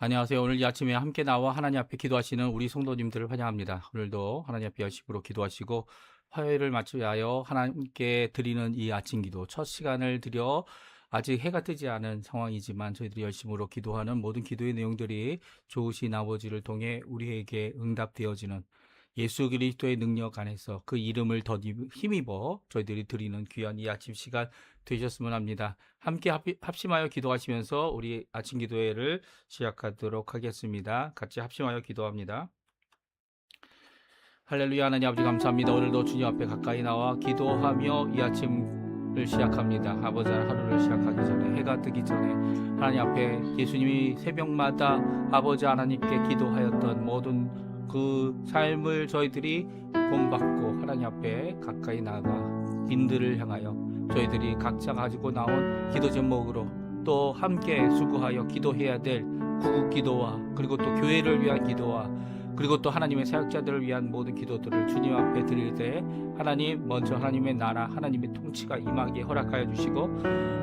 안녕하세요. 오늘 이 아침에 함께 나와 하나님 앞에 기도하시는 우리 성도님들을 환영합니다. 오늘도 하나님 앞에 열심으로 기도하시고 화요일을 맞이하여 하나님께 드리는 이 아침 기도 첫 시간을 드려 아직 해가 뜨지 않은 상황이지만 저희들이 열심으로 기도하는 모든 기도의 내용들이 좋으신 아버지를 통해 우리에게 응답되어지는 예수 그리스도의 능력 안에서 그 이름을 더 힘입어 저희들이 드리는 귀한 이 아침 시간 되셨으면 합니다. 함께 합심하여 기도하시면서 우리 아침 기도회를 시작하도록 하겠습니다. 같이 합심하여 기도합니다. 할렐루야. 하나님 아버지 감사합니다. 오늘도 주님 앞에 가까이 나와 기도하며 이 아침을 시작합니다. 아버지 하루를 시작하기 전에 해가 뜨기 전에 하나님 앞에 예수님이 새벽마다 아버지 하나님께 기도하였던 모든 그 삶을 저희들이 본받고 하나님 앞에 가까이 나가 인들을 향하여 저희들이 각자 가지고 나온 기도 제목으로 또 함께 수고하여 기도해야 될 구국 기도와 그리고 또 교회를 위한 기도와 그리고 또 하나님의 사역자들을 위한 모든 기도들을 주님 앞에 드릴 때 하나님 먼저 하나님의 나라 하나님의 통치가 임하게 허락하여 주시고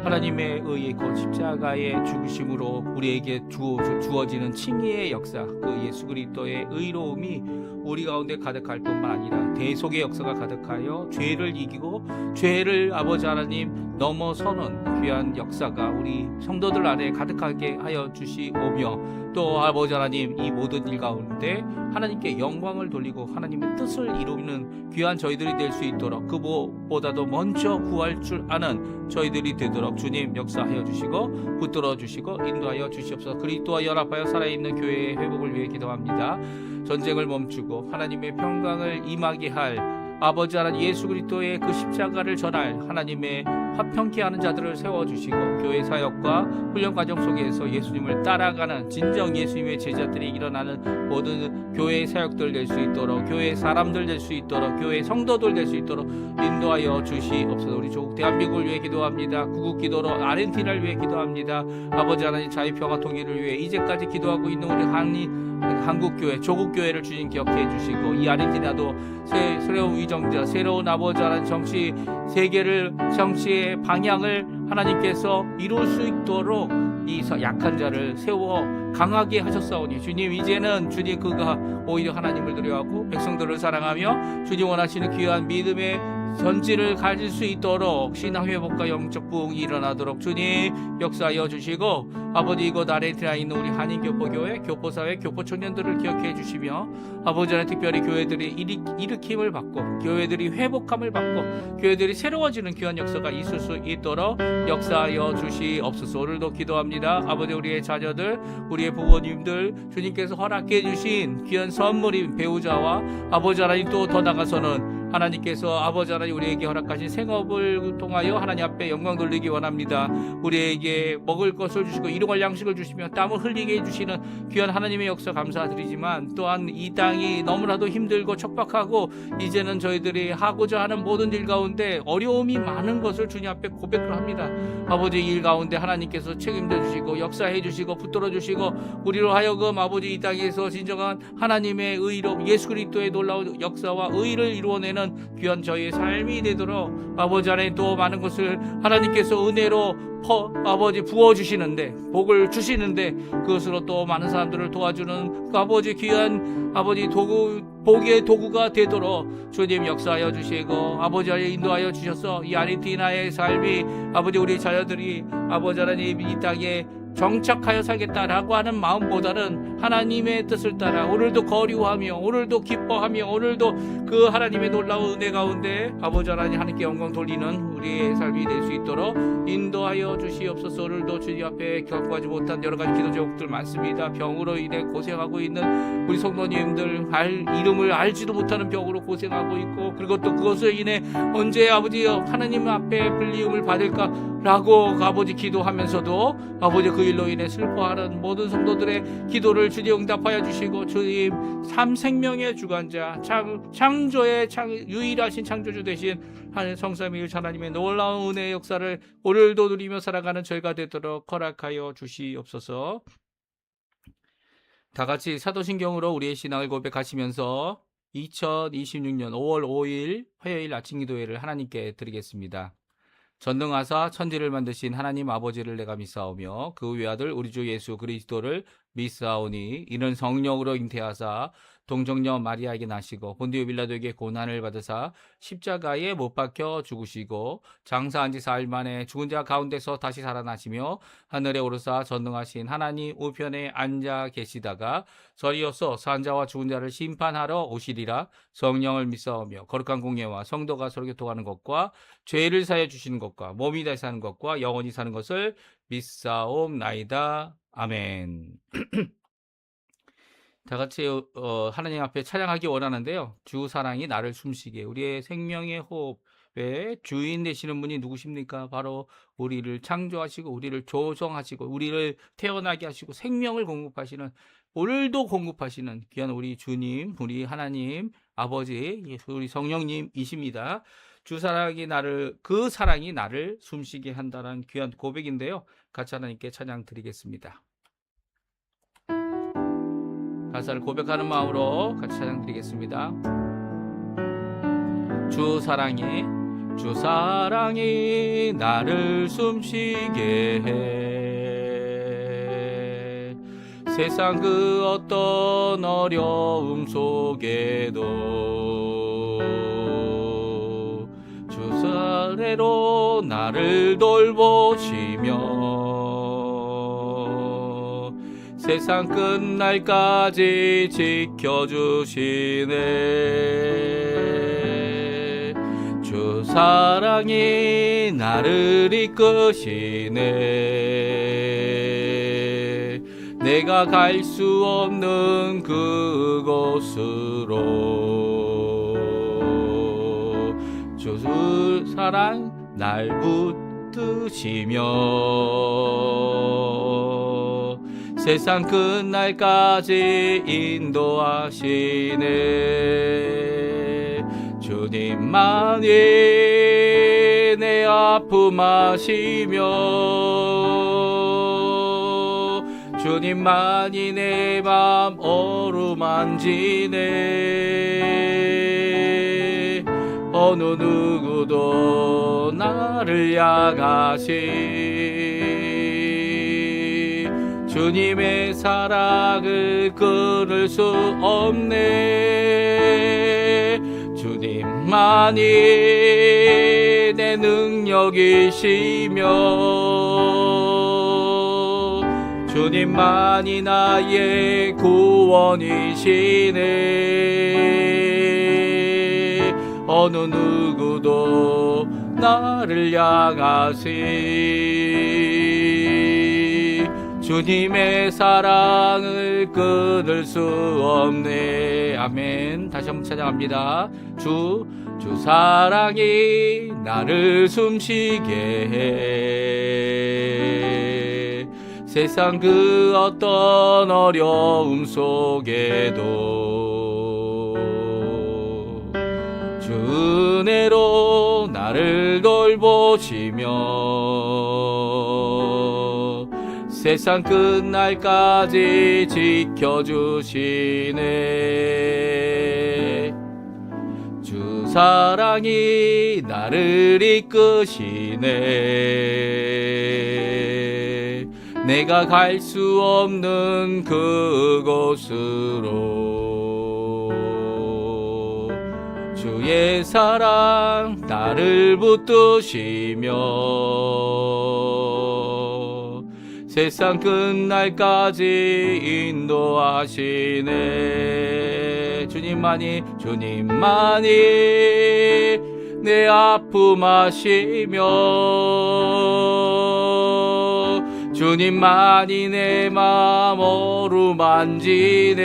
하나님의 의의 곧 십자가의 죽으심으로 우리에게 주어지는 칭의의 역사 그 예수 그리스도의 의로움이 우리 가운데 가득할 뿐만 아니라 대속의 역사가 가득하여 죄를 이기고 죄를 아버지 하나님 넘어서는 귀한 역사가 우리 성도들 안에 가득하게 하여 주시오며 또 아버지 하나님 이 모든 일 가운데 하나님께 영광을 돌리고 하나님의 뜻을 이루는 귀한 저희들이 될 수 있도록 그 무엇보다도 먼저 구할 줄 아는 저희들이 되도록 주님 역사하여 주시고 붙들어 주시고 인도하여 주시옵소서. 그리스도와 연합하여 살아있는 교회의 회복을 위해 기도합니다. 전쟁을 멈추고 하나님의 평강을 임하게 할 아버지 하나님 예수 그리스도의 그 십자가를 전할 하나님의 화평케 하는 자들을 세워주시고 교회 사역과 훈련 과정 속에서 예수님을 따라가는 진정 예수님의 제자들이 일어나는 모든 교회 사역들 될 수 있도록 교회 사람들 될 수 있도록 교회 성도들 될 수 있도록 인도하여 주시옵소서. 우리 조국 대한민국을 위해 기도합니다. 구국 기도로 아르헨티나를 위해 기도합니다. 아버지 하나님 자유평화 통일을 위해 이제까지 기도하고 있는 우리 한국교회 조국교회를 주님 기억해 주시고 이 아르헨티나도 새로운 위정자 새로운 아버지 하나님 정치 세계를 정치의 방향을 하나님께서 이룰 수 있도록 이 약한 자를 세워 강하게 하셨사오니 주님 이제는 주님 그가 오히려 하나님을 두려워하고 백성들을 사랑하며 주님 원하시는 귀한 믿음의 전지를 가질 수 있도록 신앙 회복과 영적 부흥이 일어나도록 주님 역사하여 주시고 아버지 이곳 아르헨티나에 있는 우리 한인교포교회 교포사회 교포청년들을 기억해 주시며 아버지 하나님 특별히 교회들이 일으킴을 받고 교회들이 회복함을 받고 교회들이 새로워지는 귀한 역사가 있을 수 있도록 역사하여 주시옵소서. 오늘도 기도합니다. 아버지 우리의 자녀들 우리의 부모님들 주님께서 허락해 주신 귀한 선물인 배우자와 아버지 하나님 또 더 나가서는 하나님께서 아버지 하나님 우리에게 허락하신 생업을 통하여 하나님 앞에 영광 돌리기 원합니다. 우리에게 먹을 것을 주시고 일용할 양식을 주시며 땀을 흘리게 해주시는 귀한 하나님의 역사 감사드리지만 또한 이 땅이 너무나도 힘들고 척박하고 이제는 저희들이 하고자 하는 모든 일 가운데 어려움이 많은 것을 주님 앞에 고백을 합니다. 아버지 일 가운데 하나님께서 책임져 주시고 역사해 주시고 붙들어 주시고 우리로 하여금 아버지 이 땅에서 진정한 하나님의 의로 예수 그리스도의 놀라운 역사와 의를 이루어내는 귀한 저희의 삶이 되도록 아버지 안에 또 많은 것을 하나님께서 은혜로 아버지 부어주시는데 복을 주시는데 그것으로 또 많은 사람들을 도와주는 그 아버지 귀한 아버지 복의 도구가 되도록 주님 역사하여 주시고 아버지 안에 인도하여 주셔서 이 아르헨티나의 삶이 아버지 우리 자녀들이 아버지 하나님 이 땅에 정착하여 살겠다라고 하는 마음보다는 하나님의 뜻을 따라 오늘도 거류하며 오늘도 기뻐하며 오늘도 그 하나님의 놀라운 은혜 가운데 아버지 하나님께 영광 돌리는 우리의 삶이 될 수 있도록 인도하여 주시옵소서. 오늘도 주님 앞에 겪어하지 못한 여러 가지 기도 제목들 많습니다. 병으로 인해 고생하고 있는 우리 성도님들 이름을 알지도 못하는 병으로 고생하고 있고 그리고 또 그것을 인해 언제 아버지 하나님 앞에 불리움을 받을까라고 아버지 기도하면서도 아버지 그 일로 인해 슬퍼하는 모든 성도들의 기도를 주님 응답하여 주시고 주님 삼생명의 주관자 창조의 유일하신 창조주 되신 성삼위일 하나님의 놀라운 은혜의 역사를 오늘도 누리며 살아가는 저희가 되도록 허락하여 주시옵소서. 다 같이 사도신경으로 우리의 신앙을 고백하시면서 2026년 5월 5일 화요일 아침 기도회를 하나님께 드리겠습니다. 전능하사 천지를 만드신 하나님 아버지를 내가 믿사오며 그 외아들 우리 주 예수 그리스도를 믿사오니 이는 성령으로 잉태하사 동정녀 마리아에게 나시고 본디오 빌라도에게 고난을 받으사 십자가에 못 박혀 죽으시고 장사한 지 사흘 만에 죽은 자 가운데서 다시 살아나시며 하늘에 오르사 전능하신 하나님 우편에 앉아 계시다가 저리어서 산 자와 죽은 자를 심판하러 오시리라. 성령을 믿사오며 거룩한 공예와 성도가 서로 교통하는 것과 죄를 사해 주시는 것과 몸이 다시 사는 것과 영원히 사는 것을 믿사옵나이다. 아멘. 다 같이 하나님 앞에 찬양하기 원하는데요. 주 사랑이 나를 숨쉬게, 우리의 생명의 호흡의 주인 되시는 분이 누구십니까? 바로 우리를 창조하시고 우리를 조성하시고 우리를 태어나게 하시고 생명을 공급하시는, 오늘도 공급하시는 귀한 우리 주님, 우리 하나님 아버지 예수 우리 성령님이십니다. 주 사랑이 나를, 그 사랑이 나를 숨쉬게 한다는 귀한 고백인데요. 같이 하나님께 찬양 드리겠습니다. 가사를 고백하는 마음으로 같이 찬양 드리겠습니다. 주 사랑이 나를 숨쉬게 해. 세상 그 어떤 어려움 속에도 주 사랑으로 나를 돌보시며 세상 끝날까지 지켜주시네. 주 사랑이 나를 이끄시네. 내가 갈 수 없는 그곳으로 주 사랑 날 붙드시며 세상 끝날까지 인도하시네. 주님만이 내 아픔 아시며 주님만이 내 맘 어루만지네. 어느 누구도 나를 향하시 주님의 사랑을 끊을 수 없네. 주님만이 내 능력이시며 주님만이 나의 구원이시네. 어느 누구도 나를 향하시 주님의 사랑을 끊을 수 없네. 아멘. 다시 한번 찬양합니다. 주 사랑이 나를 숨쉬게 해. 세상 그 어떤 어려움 속에도 주 은혜로 나를 돌보시며 세상 끝날까지 지켜주시네. 주 사랑이 나를 이끄시네. 내가 갈 수 없는 그곳으로 주의 사랑 나를 붙드시며 세상 끝날까지 인도하시네. 주님만이 내 아픔 아시며 주님만이 내 맘 어루만지네.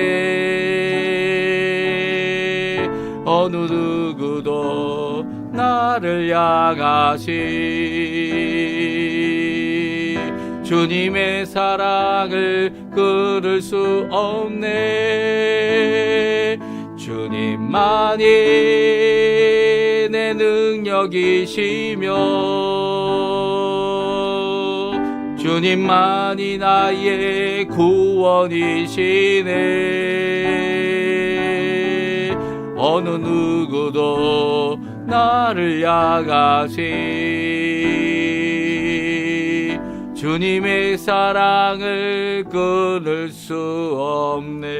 어느 누구도 나를 향하시 주님의 사랑을 끊을 수 없네. 주님만이 내 능력이시며 주님만이 나의 구원이시네. 어느 누구도 나를 향하시 주님의 사랑을 끊을 수 없네.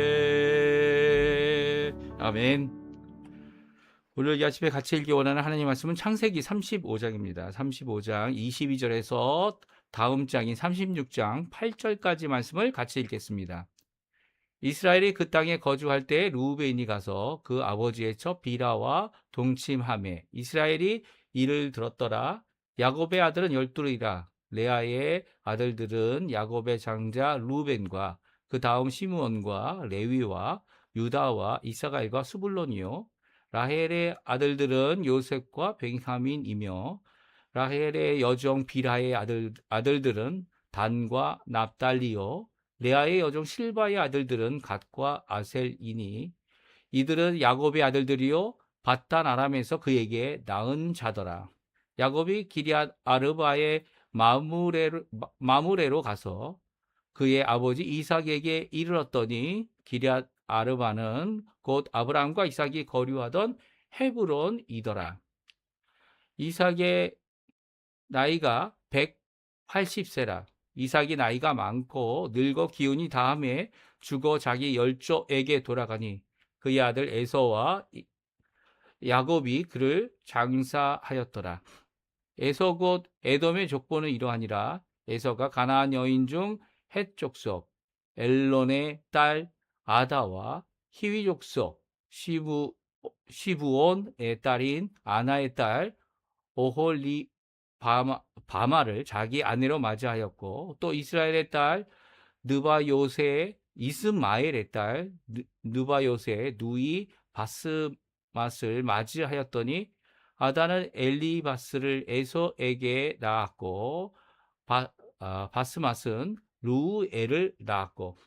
아멘. 오늘 이 아침에 같이 읽기 원하는 하나님 말씀은 창세기 35장입니다. 35장 22절에서 다음 장인 36장 8절까지 말씀을 같이 읽겠습니다. 이스라엘이 그 땅에 거주할 때 르우벤이 가서 그 아버지의 첩 비라와 동침하매 이스라엘이 이를 들었더라. 야곱의 아들은 12이라. 레아의 아들들은 야곱의 장자 르우벤과 그 다음 시므온과 레위와 유다와 이사갈과 스불론이요. 라헬의 아들들은 요셉과 베냐민이며 라헬의 여종 비라의 아들들은 단과 납달리요. 레아의 여종 실바의 아들들은 갓과 아셀이니 이들은 야곱의 아들들이요 밧단 아람에서 그에게 낳은 자더라. 야곱이 기럇 아르바의 마무레로 가서 그의 아버지 이삭에게 이르렀더니 기럇 아르바는 곧 아브라함과 이삭이 거류하던 헤브론이더라. 이삭의 나이가 180세라. 이삭이 나이가 많고 늙어 기운이 다함에 죽어 자기 열조에게 돌아가니 그의 아들 에서와 야곱이 그를 장사하였더라. 에서 곧 에돔의 족보는 이러하니라. 에서가 가나안 여인 중 헷 족속 엘론의 딸 아다와 히위 족속 시부온의 딸인 아나의 딸 오홀리 바마를 자기 아내로 맞이하였고 또 이스라엘의 딸 느바요세의 이스마엘의 딸 느바요세의 누이 바스맛을 맞이하였더니 아다는 엘리바스를 에서에게 낳았고 바스맛은 루엘을 낳았고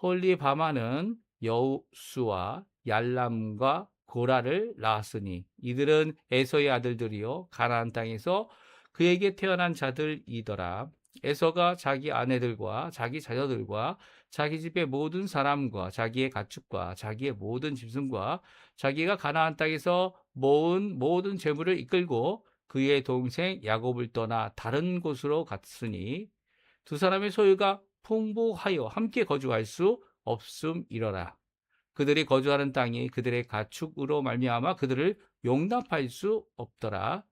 홀리 바마는 여우수와 얄람과 고라를 낳았으니 이들은 에서의 아들들이요 가나안 땅에서 그에게 태어난 자들이더라. 에서가 자기 아내들과 자기 자녀들과 자기 집의 모든 사람과 자기의 가축과 자기의 모든 짐승과 자기가 가나안 땅에서 모은 모든 재물을 이끌고 그의 동생 야곱을 떠나 다른 곳으로 갔으니 두 사람의 소유가 풍부하여 함께 거주할 수 없음이러라. 그들이 거주하는 땅이 그들의 가축으로 말미암아 그들을 용납할 수 없더라.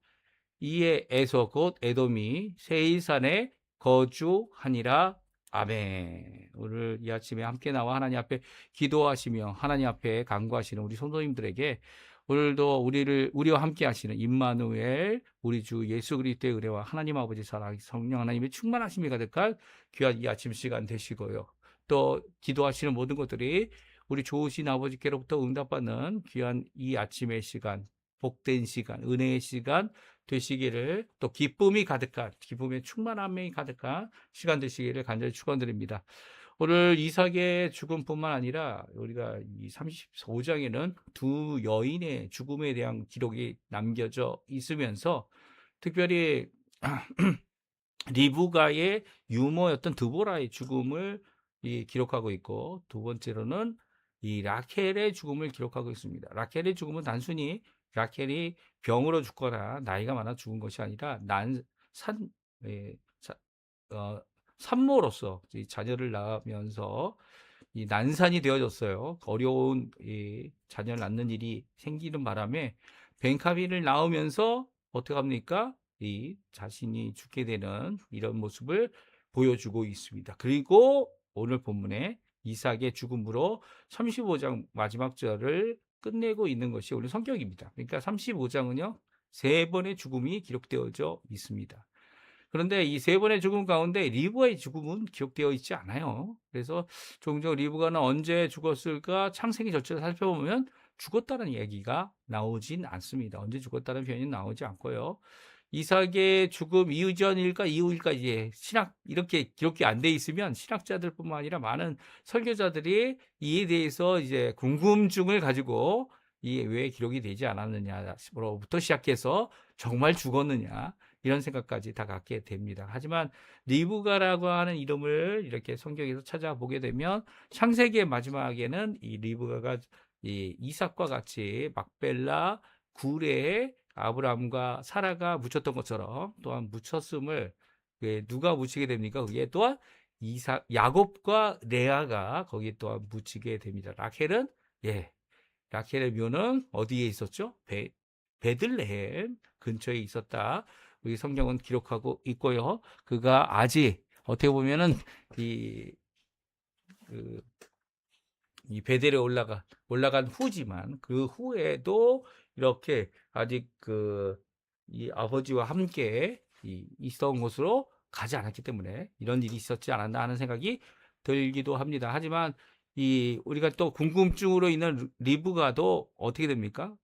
이에 에서 곧 에돔이 세일산에 거주하니라. 아멘. 오늘 이 아침에 함께 나와 하나님 앞에 기도하시며 하나님 앞에 간구하시는 우리 성도님들에게 오늘도 우리와 함께 하시는 임마누엘 우리 주 예수 그리스도의 은혜와 하나님 아버지 사랑 성령 하나님의 충만하심이 가득한 귀한 이 아침 시간 되시고요. 또 기도하시는 모든 것들이 우리 좋으신 아버지께로부터 응답받는 귀한 이 아침의 시간, 복된 시간, 은혜의 시간 되시기를 또 기쁨이 가득한, 기쁨의 충만함이 가득한 시간 되시기를 간절히 축원드립니다. 오늘 이삭의 죽음뿐만 아니라 우리가 이 35장에는 두 여인의 죽음에 대한 기록이 남겨져 있으면서 특별히 리브가의 유모였던 드보라의 죽음을 기록하고 있고 두 번째로는 이 라켈의 죽음을 기록하고 있습니다. 라켈의 죽음은 단순히 라켈이 병으로 죽거나 나이가 많아 죽은 것이 아니라 산모로서 자녀를 낳으면서 이 난산이 되어졌어요. 어려운 이 자녀를 낳는 일이 생기는 바람에 벤카빈을 낳으면서 어떻게 합니까? 이 자신이 죽게 되는 이런 모습을 보여주고 있습니다. 그리고 오늘 본문에 이삭의 죽음으로 35장 마지막 절을 끝내고 있는 것이 오늘 성격입니다. 그러니까 35장은요, 세 번의 죽음이 기록되어져 있습니다. 그런데 이 세 번의 죽음 가운데 리브가의 죽음은 기록되어 있지 않아요. 그래서 종종 리브가는 언제 죽었을까 창세기 전체를 살펴보면 죽었다는 얘기가 나오진 않습니다. 언제 죽었다는 표현이 나오지 않고요. 이삭의 죽음 이전일까 이후일까 이제 이렇게 기록이 안 돼 있으면 신학자들뿐만 아니라 많은 설교자들이 이에 대해서 이제 궁금증을 가지고 이게 왜 기록이 되지 않았느냐로부터 시작해서 정말 죽었느냐 이런 생각까지 다 갖게 됩니다. 하지만 리브가라고 하는 이름을 이렇게 성경에서 찾아보게 되면 창세기의 마지막에는 이 리브가가 이 이삭과 같이 막벨라 구레에 아브라함과 사라가 묻혔던 것처럼 또한 묻혔음을 누가 묻히게 됩니까? 그게 또한 야곱과 레아가 거기에 또한 묻히게 됩니다. 라헬은 라헬의 묘는 어디에 있었죠? 베들레헴 근처에 있었다. 우리 성경은 기록하고 있고요. 그가 아직 어떻게 보면은 이, 그, 이 베델에 올라간 후지만 그 후에도 이렇게 아직 이 아버지와 함께 있었던 곳으로 가지 않았기 때문에 이런 일이 있었지 않았나 하는 생각이 들기도 합니다. 하지만 우리가 또 궁금증으로 있는 리브가도 어떻게 됩니까?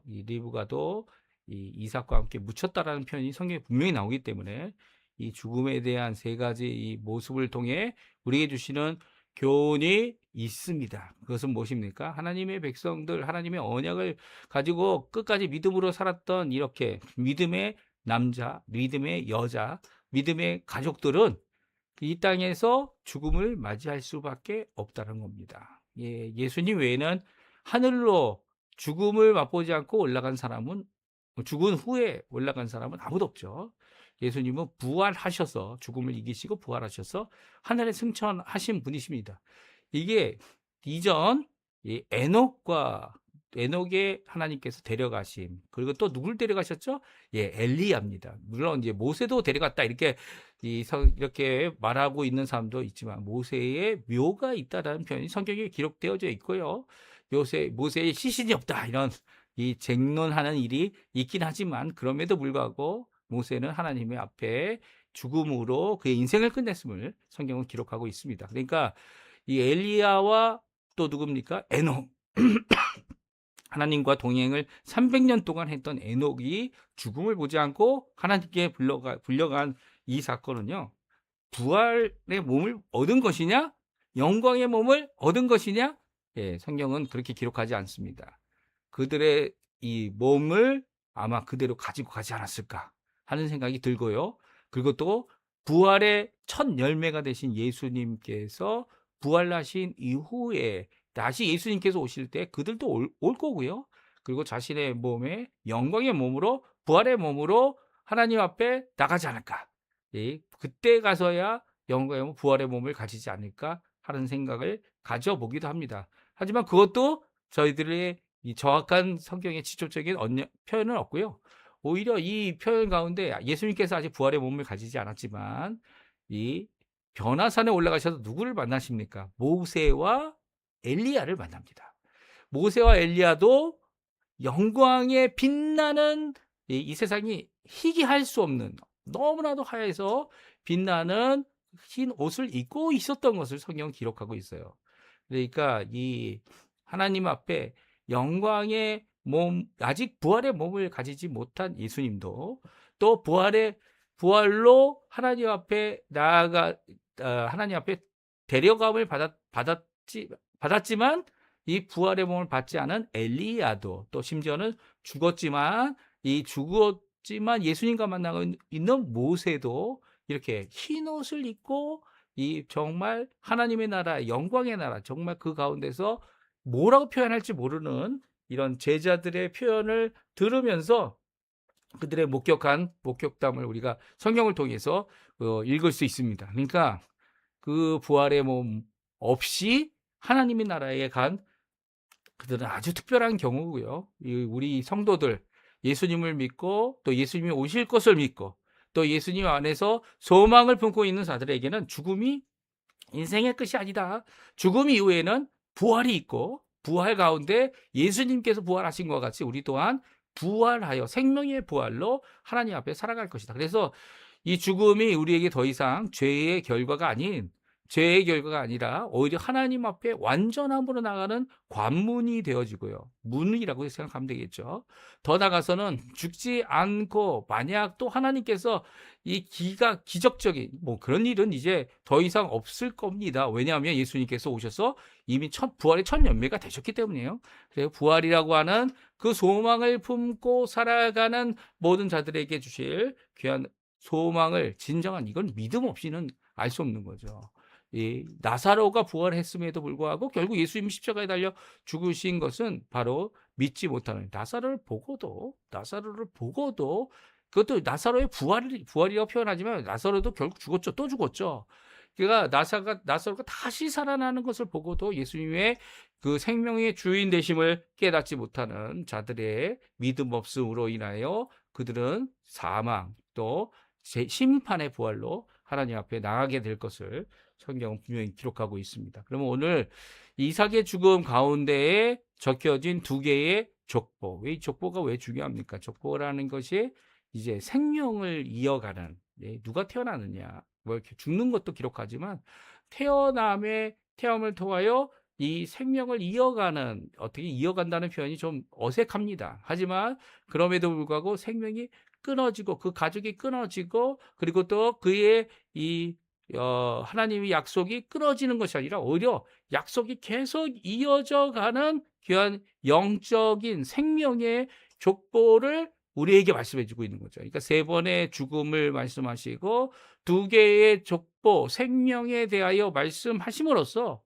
이 리브가도 이 이삭과 함께 묻혔다라는 표현이 성경에 분명히 나오기 때문에 이 죽음에 대한 세 가지 이 모습을 통해 우리에게 주시는 교훈이 있습니다. 그것은 무엇입니까? 하나님의 백성들, 하나님의 언약을 가지고 끝까지 믿음으로 살았던 이렇게 믿음의 남자, 믿음의 여자, 믿음의 가족들은 이 땅에서 죽음을 맞이할 수밖에 없다는 겁니다. 예수님 외에는 하늘로 죽음을 맛보지 않고 올라간 사람은, 죽은 후에 올라간 사람은 아무도 없죠. 예수님은 부활하셔서 죽음을 이기시고 부활하셔서 하늘에 승천하신 분이십니다. 이게 이전 에녹의 하나님께서 데려가심, 그리고 또 누굴 데려가셨죠? 엘리야입니다. 물론 이제 모세도 데려갔다 이렇게 이렇게 말하고 있는 사람도 있지만 모세의 묘가 있다라는 표현이 성경에 기록되어져 있고요. 모세의 시신이 없다 이런 이 쟁론하는 일이 있긴 하지만 그럼에도 불구하고 모세는 하나님의 앞에 죽음으로 그의 인생을 끝냈음을 성경은 기록하고 있습니다. 그러니까 이 엘리야와 또 누굽니까? 에녹. 하나님과 동행을 300년 동안 했던 에녹이 죽음을 보지 않고 하나님께 불려간 이 사건은요, 부활의 몸을 얻은 것이냐, 영광의 몸을 얻은 것이냐, 성경은 그렇게 기록하지 않습니다. 그들의 이 몸을 아마 그대로 가지고 가지 않았을까 하는 생각이 들고요. 그리고 또 부활의 첫 열매가 되신 예수님께서 부활하신 이후에 다시 예수님께서 오실 때 그들도 올 거고요. 그리고 자신의 몸에 영광의 몸으로 부활의 몸으로 하나님 앞에 나가지 않을까. 그때 가서야 영광의 부활의 몸을 가지지 않을까 하는 생각을 가져보기도 합니다. 하지만 그것도 저희들의 이 정확한 성경의 직접적인 표현은 없고요. 오히려 이 표현 가운데 예수님께서 아직 부활의 몸을 가지지 않았지만 이 변화산에 올라가셔서 누구를 만나십니까? 모세와 엘리야를 만납니다. 모세와 엘리야도 영광에 빛나는 이 세상이 희귀할 수 없는 너무나도 하얘서 빛나는 흰 옷을 입고 있었던 것을 성경은 기록하고 있어요. 그러니까 이 하나님 앞에 영광의 몸, 아직 부활의 몸을 가지지 못한 예수님도 또 부활로 하나님 앞에 하나님 앞에 데려감을 받았지만 이 부활의 몸을 받지 않은 엘리야도 또 심지어는 죽었지만 예수님과 만나고 있는 모세도 이렇게 흰 옷을 입고 이 정말 하나님의 나라, 영광의 나라, 정말 그 가운데서 뭐라고 표현할지 모르는 이런 제자들의 표현을 들으면서 그들의 목격담을 우리가 성경을 통해서 읽을 수 있습니다. 그러니까 그 부활의 몸 없이 하나님의 나라에 간 그들은 아주 특별한 경우고요. 우리 성도들 예수님을 믿고 또 예수님이 오실 것을 믿고 또 예수님 안에서 소망을 품고 있는 자들에게는 죽음이 인생의 끝이 아니다. 죽음 이후에는 부활이 있고 부활 가운데 예수님께서 부활하신 것과 같이 우리 또한 부활하여 생명의 부활로 하나님 앞에 살아갈 것이다. 그래서 이 죽음이 우리에게 더 이상 죄의 결과가 아니라 오히려 하나님 앞에 완전함으로 나가는 관문이 되어지고요. 문이라고 생각하면 되겠죠. 더 나가서는 죽지 않고 만약 또 하나님께서 이 기적적인 그런 일은 이제 더 이상 없을 겁니다. 왜냐하면 예수님께서 오셔서 이미 부활의 첫 열매가 되셨기 때문이에요. 그래서 부활이라고 하는 그 소망을 품고 살아가는 모든 자들에게 주실 귀한 소망을 진정한 이건 믿음 없이는 알 수 없는 거죠. 나사로가 부활했음에도 불구하고 결국 예수님이 십자가에 달려 죽으신 것은 바로 믿지 못하는 나사로를 보고도 그것도 나사로의 부활이라고 표현하지만 나사로도 결국 죽었죠. 또 죽었죠. 그러니까 나사로가 다시 살아나는 것을 보고도 예수님의 그 생명의 주인 되심을 깨닫지 못하는 자들의 믿음 없음으로 인하여 그들은 사망 또 심판의 부활로 하나님 앞에 나가게 될 것을 성경은 분명히 기록하고 있습니다. 그러면 오늘 이삭의 죽음 가운데에 적혀진 두 개의 족보. 이 족보가 왜 중요합니까? 족보라는 것이 이제 생명을 이어가는, 누가 태어나느냐, 뭐 이렇게 죽는 것도 기록하지만 태어남을 통하여 이 생명을 이어가는, 어떻게 이어간다는 표현이 좀 어색합니다. 하지만 그럼에도 불구하고 생명이 끊어지고 그 가족이 끊어지고 그리고 또 그의 하나님의 약속이 끊어지는 것이 아니라 오히려 약속이 계속 이어져 가는 귀한 영적인 생명의 족보를 우리에게 말씀해 주고 있는 거죠. 그러니까 세 번의 죽음을 말씀하시고 두 개의 족보, 생명에 대하여 말씀하심으로써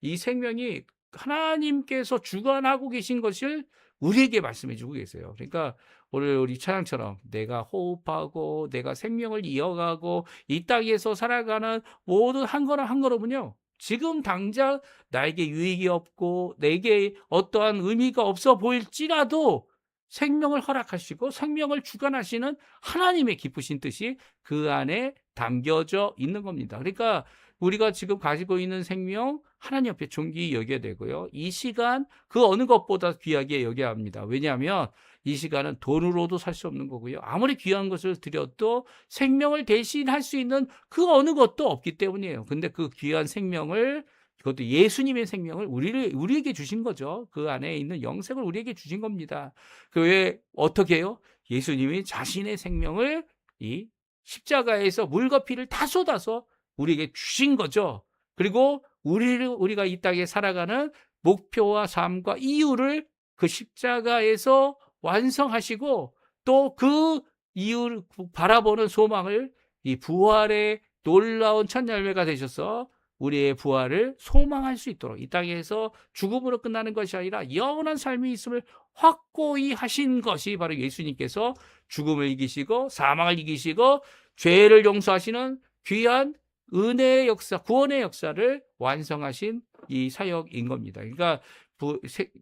이 생명이 하나님께서 주관하고 계신 것을 우리에게 말씀해 주고 계세요. 그러니까 오늘 우리 찬양처럼 내가 호흡하고 내가 생명을 이어가고 이 땅에서 살아가는 모든 한 걸음 한 걸음은요, 지금 당장 나에게 유익이 없고 내게 어떠한 의미가 없어 보일지라도 생명을 허락하시고 생명을 주관하시는 하나님의 기쁘신 뜻이 그 안에 담겨져 있는 겁니다. 그러니까 우리가 지금 가지고 있는 생명 하나님 앞에 존귀히 여겨야 되고요. 이 시간 그 어느 것보다 귀하게 여겨야 합니다. 왜냐하면 이 시간은 돈으로도 살 수 없는 거고요. 아무리 귀한 것을 드려도 생명을 대신할 수 있는 그 어느 것도 없기 때문이에요. 근데 그 귀한 생명을, 그것도 예수님의 생명을 우리에게 주신 거죠. 그 안에 있는 영생을 우리에게 주신 겁니다. 그 왜 어떻게 해요? 예수님이 자신의 생명을 이 십자가에서 물과 피를 다 쏟아서 우리에게 주신 거죠. 그리고 우리가 이 땅에 살아가는 목표와 삶과 이유를 그 십자가에서 완성하시고 또 그 이유를 바라보는 소망을 이 부활의 놀라운 첫 열매가 되셔서 우리의 부활을 소망할 수 있도록 이 땅에서 죽음으로 끝나는 것이 아니라 영원한 삶이 있음을 확고히 하신 것이 바로 예수님께서 죽음을 이기시고 사망을 이기시고 죄를 용서하시는 귀한 은혜의 역사, 구원의 역사를 완성하신 이 사역인 겁니다. 그러니까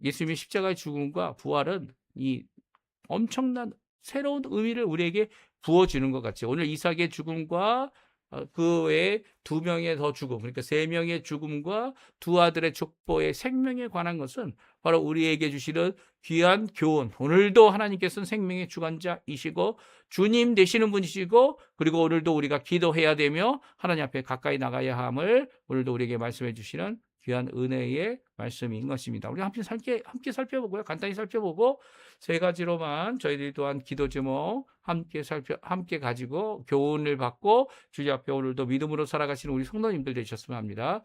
예수님의 십자가의 죽음과 부활은 이 엄청난 새로운 의미를 우리에게 부어주는 것 같이 오늘 이삭의 죽음과 그 외에 두 명의 더 죽음, 그러니까 세 명의 죽음과 두 아들의 족보의 생명에 관한 것은 바로 우리에게 주시는 귀한 교훈. 오늘도 하나님께서는 생명의 주관자이시고 주님 되시는 분이시고 그리고 오늘도 우리가 기도해야 되며 하나님 앞에 가까이 나가야 함을 오늘도 우리에게 말씀해 주시는 귀한 은혜의 말씀인 것입니다. 우리 함께 살펴보고요. 간단히 살펴보고 세 가지로만 저희들이 또한 기도 제목 함께 가지고 교훈을 받고 주님 앞에 오늘도 믿음으로 살아가시는 우리 성도님들 되셨으면 합니다.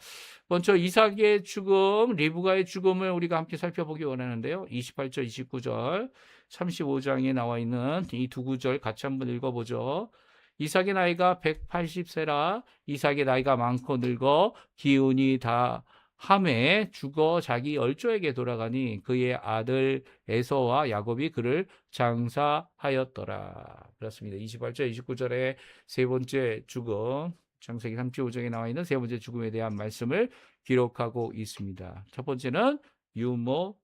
먼저 이삭의 죽음, 리브가의 죽음을 우리가 함께 살펴보기 원하는데요. 28절, 29절, 35장에 나와 있는 이 두 구절 같이 한번 읽어보죠. 이삭의 나이가 180세라 이삭의 나이가 많고 늙어 기운이 다 함에 죽어 자기 얼조에게 돌아가니 그의 아들 에서와 야곱이 그를 장사하였더라. 그렇습니다. 28절, 29절에 세 번째 죽음, 창세기 35장에 나와 있는 세 번째 죽음에 대한 말씀을 기록하고 있습니다. 첫 번째는 유모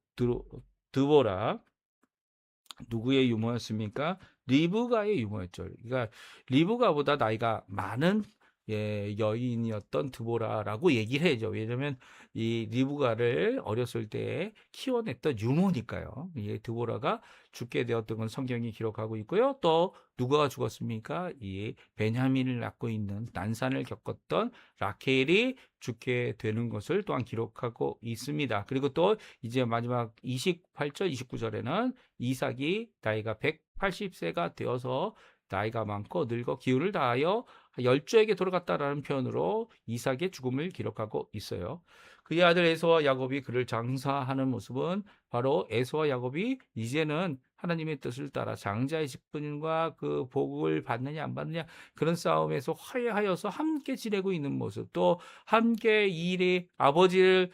드보라. 누구의 유모였습니까? 리브가의 유모였죠. 그러니까 리브가보다 나이가 많은 여인이었던 드보라라고 얘기를 해야죠. 왜냐하면 이 리브가를 어렸을 때 키워냈던 유모니까요. 이 드보라가 죽게 되었던 건 성경이 기록하고 있고요. 또 누가 죽었습니까? 이 베냐민을 낳고 있는 난산을 겪었던 라켈이 죽게 되는 것을 또한 기록하고 있습니다. 그리고 또 이제 마지막 28절, 29절에는 이삭이 나이가 180세가 되어서 나이가 많고 늙어 기운을 다하여 열조에게 돌아갔다라는 표현으로 이삭의 죽음을 기록하고 있어요. 그의 아들 에서와 야곱이 그를 장사하는 모습은 바로 에서와 야곱이 이제는 하나님의 뜻을 따라 장자의 직분과 그 복을 받느냐 안 받느냐 그런 싸움에서 화해하여서 함께 지내고 있는 모습, 또 함께 일에 아버지를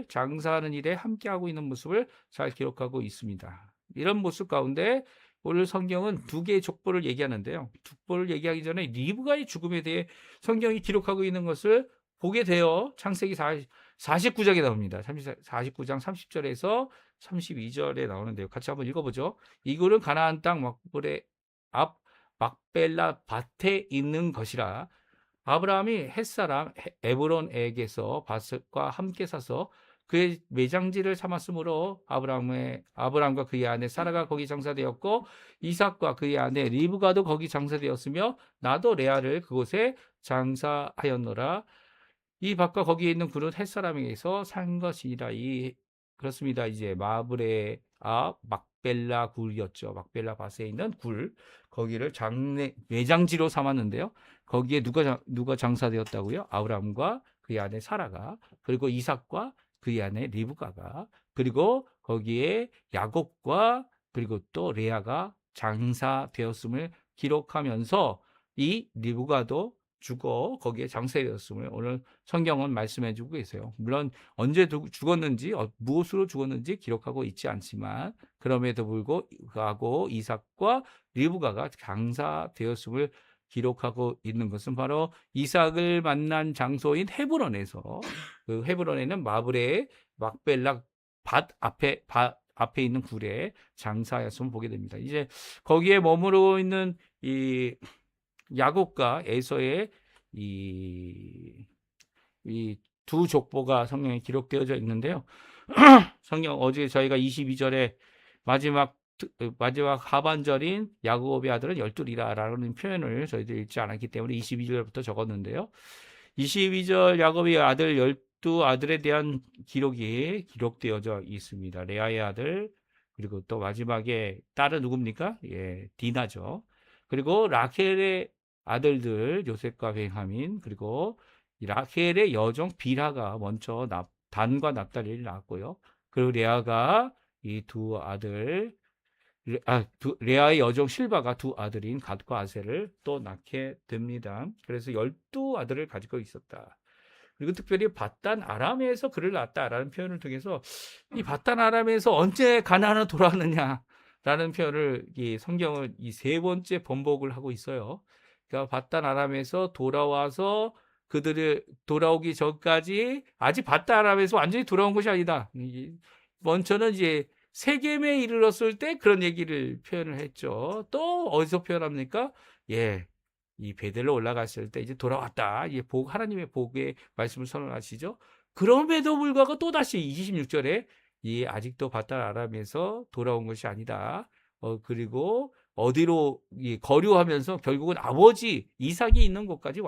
장사하는 일에 함께 하고 있는 모습을 잘 기록하고 있습니다. 이런 모습 가운데 오늘 성경은 두 개의 족보를 얘기하는데요. 족보를 얘기하기 전에 리브가의 죽음에 대해 성경이 기록하고 있는 것을 보게 되어 창세기 49장에 나옵니다. 49장 30절에서 32절에 나오는데요. 같이 한번 읽어보죠. 이 굴은 가나안 땅 막불의 앞 막벨라 밭에 있는 것이라. 아브라함이 햇사람 에브론에게서 밭과 함께 사서 그의 매장지를 삼았으므로 아브라함과 그의 아내 사라가 거기 장사되었고 이삭과 그의 아내 리브가도 거기 장사되었으며 나도 레아를 그곳에 장사하였노라. 이 밭과 거기에 있는 굴은 햇사람에게서 산 것이니라. 그렇습니다. 이제 마브레 막벨라 굴이었죠. 막벨라 밭에 있는 굴, 거기를 매장지로 삼았는데요. 거기에 누가 장사되었다고요? 아브라함과 그의 아내 사라가, 그리고 이삭과 그의 아내 리브가가, 그리고 거기에 야곱과 그리고 또 레아가 장사되었음을 기록하면서 이 리브가도 죽어 거기에 장사되었음을 오늘 성경은 말씀해 주고 계세요. 물론 언제 죽었는지 무엇으로 죽었는지 기록하고 있지 않지만 그럼에도 불구하고 이삭과 리브가가 장사되었음을 기록하고 있는 것은 바로 이삭을 만난 장소인 헤브론에서, 그 헤브론에는 마브레의 막벨라 밭 앞에 있는 굴에 장사였음을 보게 됩니다. 이제 거기에 머무르고 있는 이 야곱과 에서의 이 두 족보가 성경에 기록되어져 있는데요. 성경 어제 저희가 22절에 마지막 하반절인 야곱의 아들은 열둘이라라는 표현을 저희들 읽지 않았기 때문에 22절부터 적었는데요. 22절 야곱의 아들 열두 아들에 대한 기록이 기록되어져 있습니다. 레아의 아들, 그리고 또 마지막에 딸은 누굽니까? 예, 디나죠. 그리고 라켈의 아들들 요셉과 베냐민, 그리고 라켈의 여종 빌하가 먼저 단과 납달리를 낳았고요. 그리고 레아가 이 두 아들, 레아의 여종 실바가 두 아들인 갓과 아셀을 또 낳게 됩니다. 그래서 12아들을 가지고 있었다. 그리고 특별히 밧단 아람에서 그를 낳았다라는 표현을 통해서 이 밧단 아람에서 언제 가나안으로 돌아왔느냐라는 표현을 이 성경을 이 세 번째 번복을 하고 있어요. 그러니까 밧단 아람에서 돌아와서 그들을 돌아오기 전까지 아직 밧단 아람에서 완전히 돌아온 것이 아니다. 먼저는 이제 세겜에 이르렀을 때 그런 얘기를 표현을 했죠. 또 어디서 표현합니까? 예, 이 베델로 올라갔을 때 이제 돌아왔다. 이게 하나님의 복의 말씀을 선언하시죠. 그럼에도 불구하고 또 다시 26절에 아직도 밧단 아람에서 돌아온 것이 아니다. 그리고 어디로 거류하면서 결국은 아버지 이삭이 있는 곳까지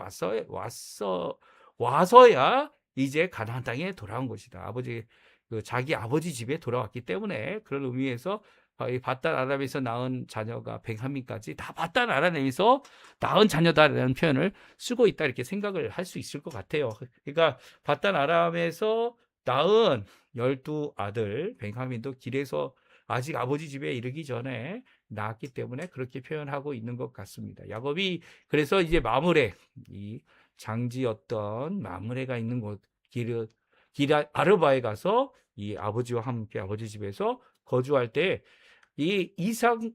와서야 이제 가나안 땅에 돌아온 것이다. 자기 아버지 집에 돌아왔기 때문에 그런 의미에서 이 밧단 아람에서 낳은 자녀가 베냐민까지 다 밧단 아람에서 낳은 자녀다라는 표현을 쓰고 있다, 이렇게 생각을 할 수 있을 것 같아요. 그러니까 밧단 아람에서 낳은 12아들 베냐민도 길에서 아직 아버지 집에 이르기 전에 낳았기 때문에 그렇게 표현하고 있는 것 같습니다. 야곱이 그래서 이제 마므레, 이 장지였던 마므레가 있는 곳 아르바에 가서 이 아버지와 함께 아버지 집에서 거주할 때 이 이삭이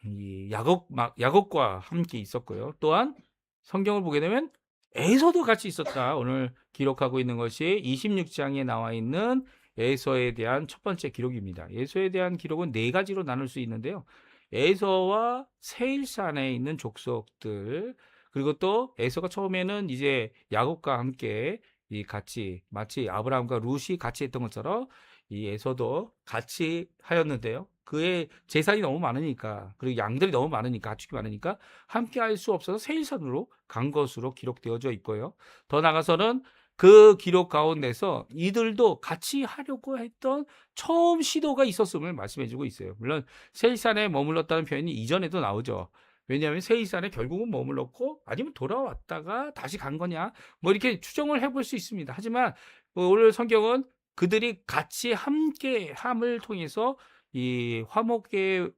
이 야곱과 함께 있었고요. 또한 성경을 보게 되면 에서도 같이 있었다. 오늘 기록하고 있는 것이 26장에 나와 있는 에서에 대한 첫 번째 기록입니다. 에서에 대한 기록은 네 가지로 나눌 수 있는데요. 에서와 세일산에 있는 족속들, 그리고 또 에서가 처음에는 이제 야곱과 함께 같이 마치 아브라함과 룻이 같이 했던 것처럼 이 에서도 같이 하였는데요. 그의 재산이 너무 많으니까, 그리고 양들이 너무 많으니까, 가축이 많으니까 함께 할 수 없어서 세일산으로 간 것으로 기록되어져 있고요. 더 나아가서는 그 기록 가운데서 이들도 같이 하려고 했던 처음 시도가 있었음을 말씀해주고 있어요. 물론 세일산에 머물렀다는 표현이 이전에도 나오죠. 왜냐하면 세일산에 결국은 머물렀고 아니면 돌아왔다가 다시 간 거냐, 뭐 이렇게 추정을 해볼 수 있습니다. 하지만 오늘 성경은 그들이 같이 함께 함을 통해서 이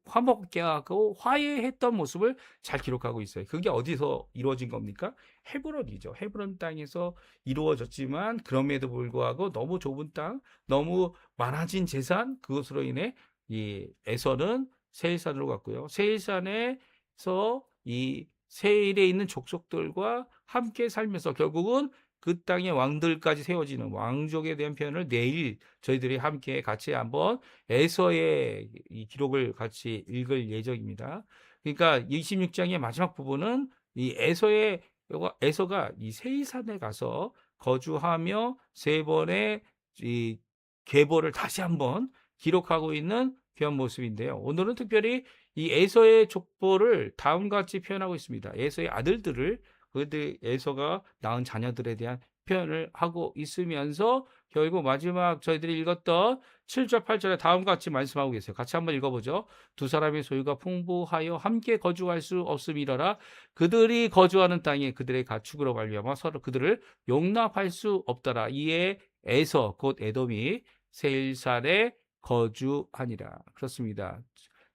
화목하고 화해했던 모습을 잘 기록하고 있어요. 그게 어디서 이루어진 겁니까? 헤브론이죠. 헤브론 땅에서 이루어졌지만 그럼에도 불구하고 너무 좁은 땅, 너무 많아진 재산, 그것으로 인해 이 에서는 세일산으로 갔고요. 세일산에서 이 세일에 있는 족속들과 함께 살면서 결국은 그 땅의 왕들까지 세워지는 왕족에 대한 표현을 내일 저희들이 함께 같이 한번 에서의 이 기록을 같이 읽을 예정입니다. 그러니까 26장의 마지막 부분은 이 에서가 이 세일산에 가서 거주하며 세 번의 이 계보를 다시 한번 기록하고 있는 그런 모습인데요. 오늘은 특별히 이 에서의 족보를 다음과 같이 표현하고 있습니다. 에서의 아들들을 그들 에서가 낳은 자녀들에 대한 표현을 하고 있으면서 결국 마지막 저희들이 읽었던 7절 8절에 다음과 같이 말씀하고 계세요. 같이 한번 읽어보죠. 두 사람의 소유가 풍부하여 함께 거주할 수 없음이러라. 그들이 거주하는 땅에 그들의 가축으로 말미암아 서로 그들을 용납할 수 없더라. 이에 에서 곧 에돔이 세일산에 거주하니라. 그렇습니다.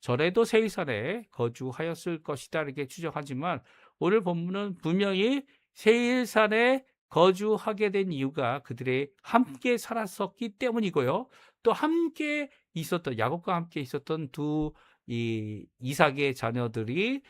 전에도 세일산에 거주하였을 것이다 이렇게 추정하지만 오늘 본문은 분명히 세일산에 거주하게 된 이유가 그들의 함께 살았었기 때문이고요. 또 함께 있었던 야곱과 함께 있었던 두 이삭의 자녀들이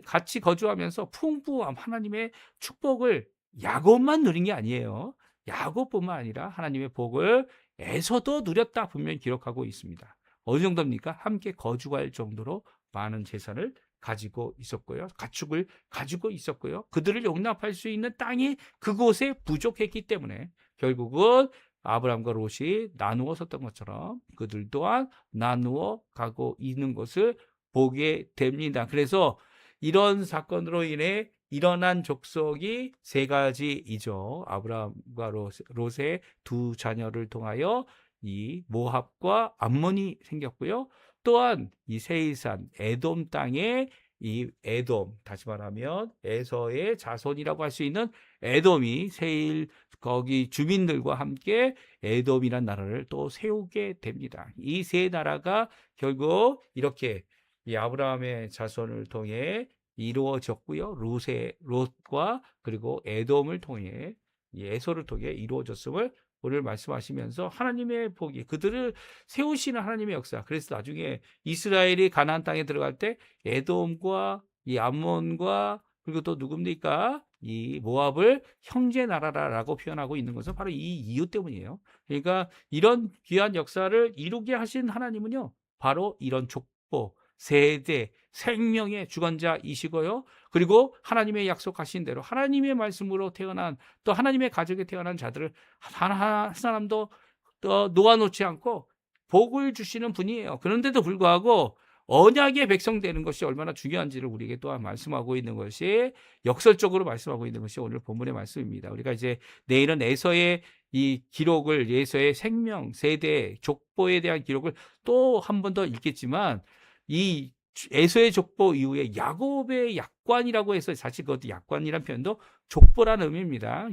같이 거주하면서 풍부함 하나님의 축복을 야곱만 누린 게 아니에요. 야곱뿐만 아니라 하나님의 복을 에서도 누렸다 분명히 기록하고 있습니다. 어느 정도입니까? 함께 거주할 정도로 많은 재산을 가지고 있었고요. 가축을 가지고 있었고요. 그들을 용납할 수 있는 땅이 그곳에 부족했기 때문에 결국은 아브라함과 롯이 나누어 섰던 것처럼 그들 또한 나누어 가고 있는 것을 보게 됩니다. 그래서 이런 사건으로 인해 일어난 족속이 세 가지이죠. 아브라함과 롯의 두 자녀를 통하여 이 모압과 암몬이 생겼고요. 또한 이 세일산 에돔 땅에 이 에돔, 다시 말하면 에서의 자손이라고 할 수 있는 에돔이 세일 거기 주민들과 함께 에돔이란 나라를 또 세우게 됩니다. 이 세 나라가 결국 이렇게 이 아브라함의 자손을 통해 이루어졌고요. 롯과 그리고 에돔을 통해 에서를 통해 이루어졌음을 오늘 말씀하시면서 하나님의 복이 그들을 세우시는 하나님의 역사. 그래서 나중에 이스라엘이 가나안 땅에 들어갈 때 에돔과 이 암몬과 그리고 또 누굽니까? 이 모압을 형제 나라라고 표현하고 있는 것은 바로 이 이유 때문이에요. 그러니까 이런 귀한 역사를 이루게 하신 하나님은요. 바로 이런 족보, 세대, 생명의 주관자이시고요. 그리고 하나님의 약속하신 대로 하나님의 말씀으로 태어난 또 하나님의 가족에 태어난 자들을 한 사람도 놓아놓지 않고 복을 주시는 분이에요. 그런데도 불구하고 언약의 백성 되는 것이 얼마나 중요한지를 우리에게 또한 말씀하고 있는 것이 역설적으로 말씀하고 있는 것이 오늘 본문의 말씀입니다. 우리가 이제 내일은 에서의 이 기록을 에서의 생명, 세대, 족보에 대한 기록을 또 한 번 더 읽겠지만 이 에서의 족보 이후에 야곱의 약관이라고 해서 사실 그것도 약관이라는 표현도 족보라는 의미입니다.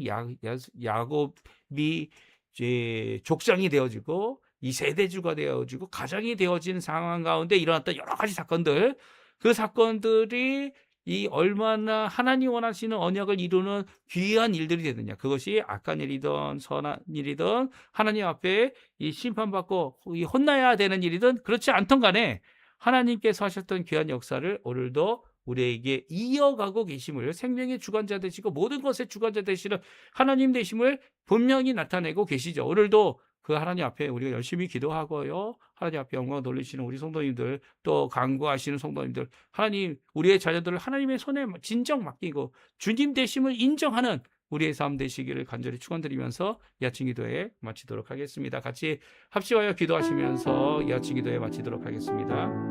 야곱이 이제 족장이 되어지고 이 세대주가 되어지고 가장이 되어진 상황 가운데 일어났던 여러 가지 사건들, 그 사건들이 이 얼마나 하나님 원하시는 언약을 이루는 귀한 일들이 되느냐. 그것이 악한 일이든 선한 일이든 하나님 앞에 이 심판받고 이 혼나야 되는 일이든 그렇지 않던 간에 하나님께서 하셨던 귀한 역사를 오늘도 우리에게 이어가고 계심을, 생명의 주관자 되시고 모든 것의 주관자 되시는 하나님 되심을 분명히 나타내고 계시죠. 오늘도 그 하나님 앞에 우리가 열심히 기도하고요. 하나님 앞에 영광 돌리시는 우리 성도님들, 또 간구하시는 성도님들, 하나님 우리의 자녀들을 하나님의 손에 진정 맡기고 주님 되심을 인정하는 우리의 삶 되시기를 간절히 축원드리면서 이 아침 기도회 마치도록 하겠습니다. 같이 합심하여 기도하시면서 이 아침 기도회 마치도록 하겠습니다.